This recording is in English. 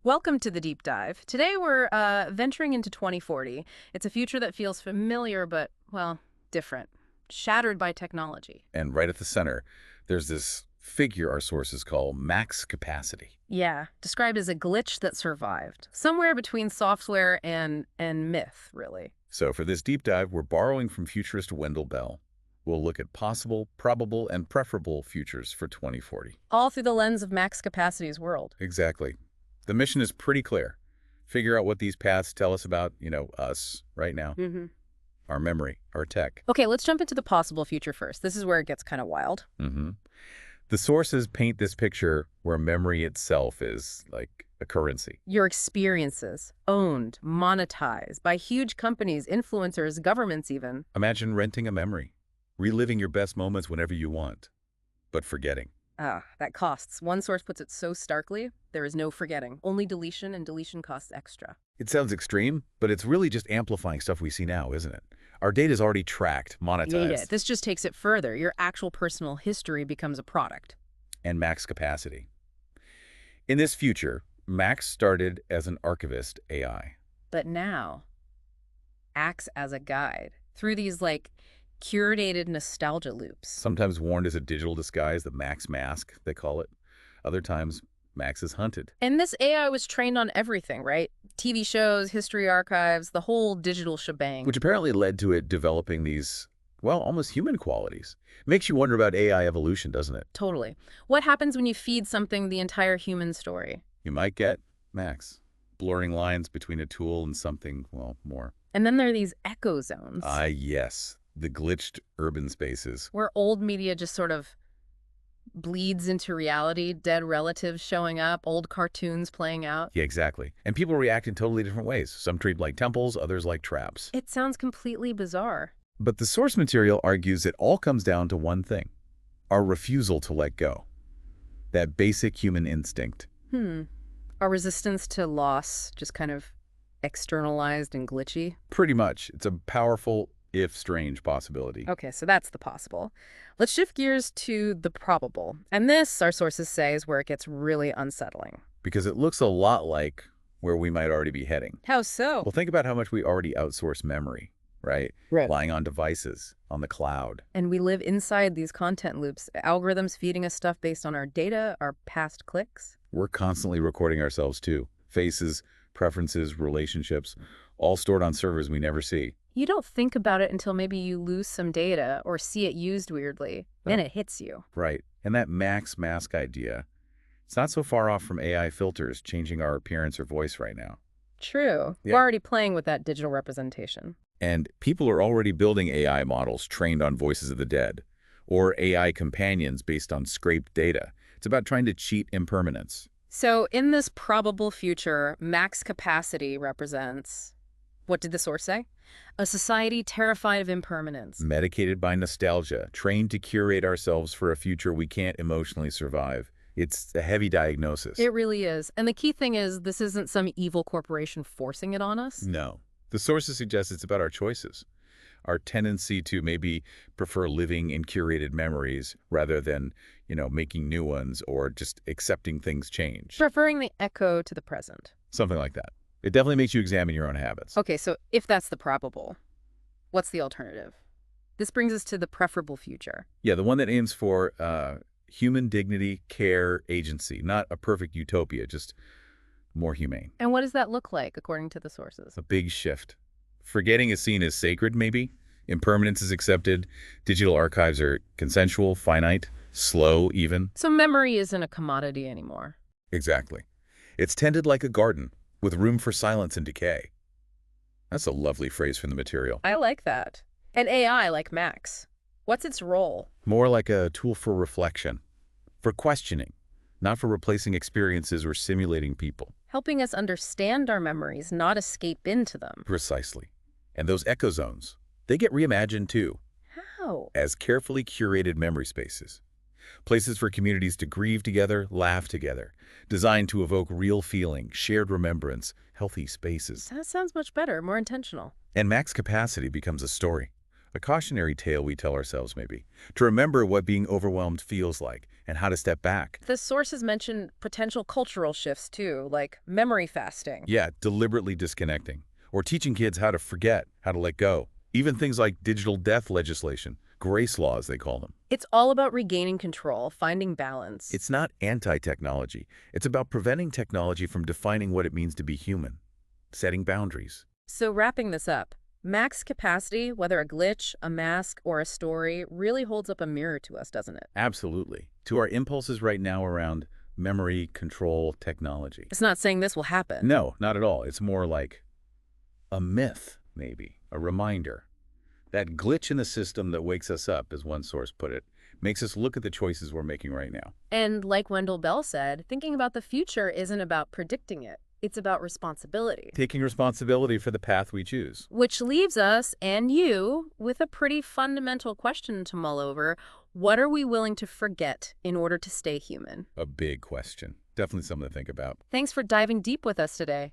Welcome to the deep dive. Today we're venturing into 2040. It's a future that feels familiar but, well, different. Shattered by technology. And right at the center, there's this figure our sources call max capacity. Yeah, described as a glitch that survived. Somewhere between software and myth, really. So for this deep dive, we're borrowing from futurist Wendell Bell. We'll look at possible, probable, and preferable futures for 2040. All through the lens of max capacity's world. Exactly. The mission is pretty clear. Figure out what these paths tell us about, us right now, our memory, our tech. Okay, let's jump into the possible future first. This is where it gets kind of wild. The sources paint this picture where memory itself is like a currency. Your experiences, owned, monetized by huge companies, influencers, governments even. Imagine renting a memory, reliving your best moments whenever you want, but forgetting. Ah, that costs. One source puts it so starkly, there is no forgetting. Only deletion, and deletion costs extra. It sounds extreme, but it's really just amplifying stuff we see now, isn't it? Our data is already tracked, monetized, Yeah, this just takes it further. Your actual personal history becomes a product. and max capacity. In this future, Max started as an archivist AI. But now, acts as a guide through these, curated nostalgia loops. Sometimes worn as a digital disguise, the Max mask, they call it. Other times, Max is hunted. And this AI was trained on everything, right? TV shows, history archives, the whole digital shebang. Which apparently led to it developing these, well, almost human qualities. Makes you wonder about AI evolution, doesn't it? Totally. What happens when you feed something the entire human story? You might get Max, blurring lines between a tool and something, well, more. And then there are these echo zones. Yes. The glitched urban spaces. Where old media just sort of bleeds into reality, dead relatives showing up, old cartoons playing out. Yeah, exactly. And people react in totally different ways. Some treat like temples, others like traps. It sounds completely bizarre. But the source material argues it all comes down to one thing: our refusal to let go. That basic human instinct. Our resistance to loss just kind of externalized and glitchy. Pretty much. It's a powerful, if strange, possibility. Okay, so that's the possible. Let's shift gears to the probable. And this, our sources say, is where it gets really unsettling. Because it looks a lot like where we might already be heading. How so? Well, think about how much we already outsource memory, right? Relying on devices, on the cloud. And we live inside these content loops, algorithms feeding us stuff based on our data, our past clicks. We're constantly recording ourselves too. Faces, preferences, relationships, all stored on servers we never see. You don't think about it until maybe you lose some data or see it used weirdly. Then it hits you. Right. And that max mask idea, it's not so far off from AI filters changing our appearance or voice right now. True. Yeah. We're already playing with that digital representation. And people are already building AI models trained on voices of the dead, or AI companions based on scraped data. It's about trying to cheat impermanence. So in this probable future, max capacity represents, what did the source say? A society terrified of impermanence. Medicated by nostalgia, trained to curate ourselves for a future we can't emotionally survive. It's a heavy diagnosis. It really is. And the key thing is, this isn't some evil corporation forcing it on us. No. The sources suggest it's about our choices. Our tendency to maybe prefer living in curated memories rather than, making new ones or just accepting things change. Preferring the echo to the present. Something like that. It definitely makes you examine your own habits. Okay, so if that's the probable, what's the alternative? This brings us to the preferable future. Yeah, the one that aims for human dignity, care, agency. Not a perfect utopia, just more humane. And what does that look like, according to the sources? A big shift. Forgetting is seen as sacred, maybe. Impermanence is accepted. Digital archives are consensual, finite, slow even. So memory isn't a commodity anymore. Exactly. It's tended like a garden, with room for silence and decay. That's a lovely phrase from the material. I like that. And AI, like Max, what's its role? More like a tool for reflection, for questioning, not for replacing experiences or simulating people. Helping us understand our memories, not escape into them. Precisely. And those echo zones, they get reimagined too, How? as carefully curated memory spaces. Places for communities to grieve together, laugh together, designed to evoke real feeling, shared remembrance, healthy spaces. That sounds much better, more intentional. And max capacity becomes a story, a cautionary tale we tell ourselves maybe, to remember what being overwhelmed feels like and how to step back. The sources mention potential cultural shifts too, like memory fasting. Yeah, deliberately disconnecting. Or teaching kids how to forget, how to let go. Even things like digital death legislation, grace laws they call them. It's all about regaining control, finding balance. It's not anti-technology. It's about preventing technology from defining what it means to be human, setting boundaries. So wrapping this up, max capacity, whether a glitch, a mask, or a story, really holds up a mirror to us, doesn't it? Absolutely. To our impulses right now around memory, control, technology. It's not saying this will happen. No, not at all. It's more like a myth, maybe, a reminder. That glitch in the system that wakes us up, as one source put it, makes us look at the choices we're making right now. And like Wendell Bell said, thinking about the future isn't about predicting it. It's about responsibility. Taking responsibility for the path we choose. Which leaves us, and you, with a pretty fundamental question to mull over. What are we willing to forget in order to stay human? A big question. Definitely something to think about. Thanks for diving deep with us today.